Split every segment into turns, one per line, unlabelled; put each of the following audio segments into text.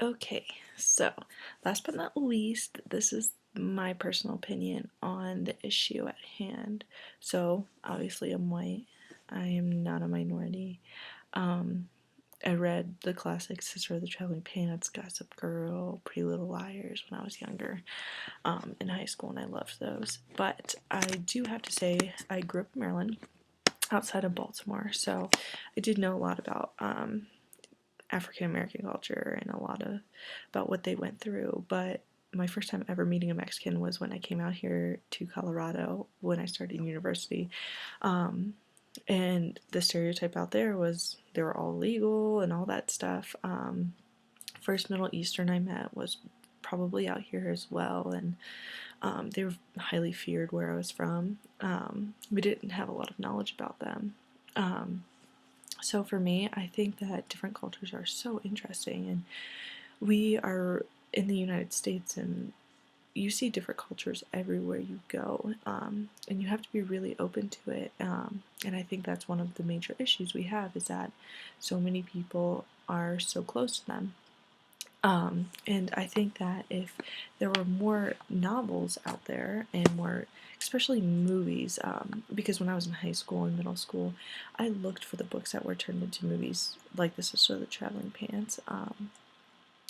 Okay, so last but not least, this is my personal opinion on the issue at hand. So, obviously, I'm white. I am not a minority. Um, I read the classics, Sister of the Traveling Pants, Gossip Girl, Pretty Little Liars when I was younger, in high school, and I loved those. But I do have to say, I grew up in Maryland, outside of Baltimore, so I did know a lot about African American culture and a lot of about what they went through. But my first time ever meeting a Mexican was when I came out here to Colorado when I started university. Um, and the stereotype out there was they were all legal and all that stuff. First Middle Eastern I met was probably out here as well, and they were highly feared where I was from. We didn't have a lot of knowledge about them. Um, so for me, I think that different cultures are so interesting, and we are in the United States, and you see different cultures everywhere you go, and you have to be really open to it. And I think that's one of the major issues we have is that so many people are so close to them. And I think that if there were more novels out there and more, especially movies, because when I was in high school and middle school, I looked for the books that were turned into movies, like The Sister of the Traveling Pants,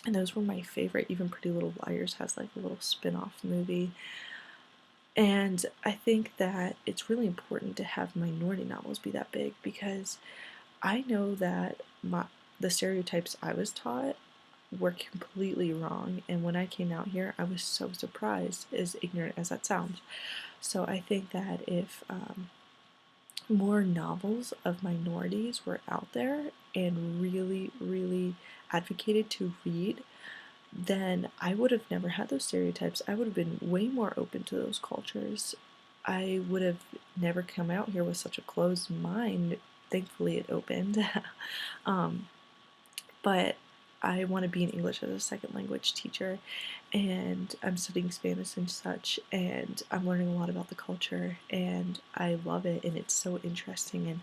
and those were my favorite. Even Pretty Little Liars has like a little spin-off movie. And I think that it's really important to have minority novels be that big because I know that the stereotypes I was taught were completely wrong. And when I came out here, I was so surprised, as ignorant as that sounds. So I think that if more novels of minorities were out there and really, really advocated to read, then I would have never had those stereotypes. I would have been way more open to those cultures. I would have never come out here with such a closed mind. Thankfully, it opened. um, but I want to be an English as a second language teacher, and I'm studying Spanish and such, and I'm learning a lot about the culture, and I love it, and it's so interesting, and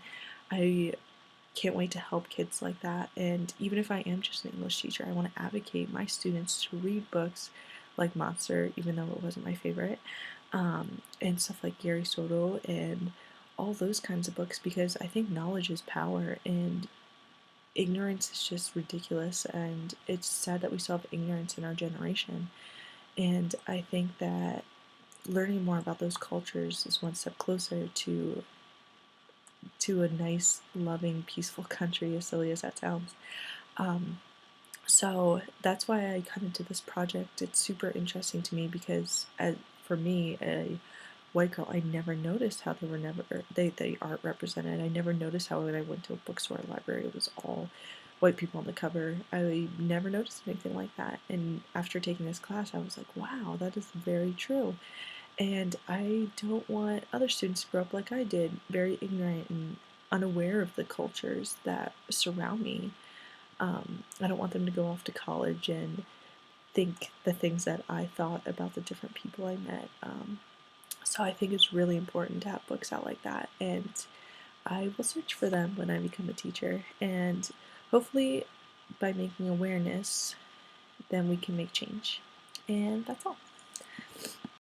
I can't wait to help kids like that. And even if I am just an English teacher, I want to advocate my students to read books like Monster, even though it wasn't my favorite, and stuff like Gary Soto and all those kinds of books because I think knowledge is power and ignorance is just ridiculous. And it's sad that we still have ignorance in our generation. And I think that learning more about those cultures is one step closer to a nice, loving, peaceful country, as silly as that sounds. Um, so that's why I kind of did this project. It's super interesting to me because, for me, a white girl, I never noticed how they were never they aren't represented. I never noticed how when I went to a bookstore or library, it was all white people on the cover. I never noticed anything like that. And after taking this class, I was like, wow, that is very true. And I don't want other students to grow up like I did, very ignorant and unaware of the cultures that surround me. I don't want them to go off to college and think the things that I thought about the different people I met. So I think it's really important to have books out like that, and I will search for them when I become a teacher. And hopefully, by making awareness, then we can make change. And that's all.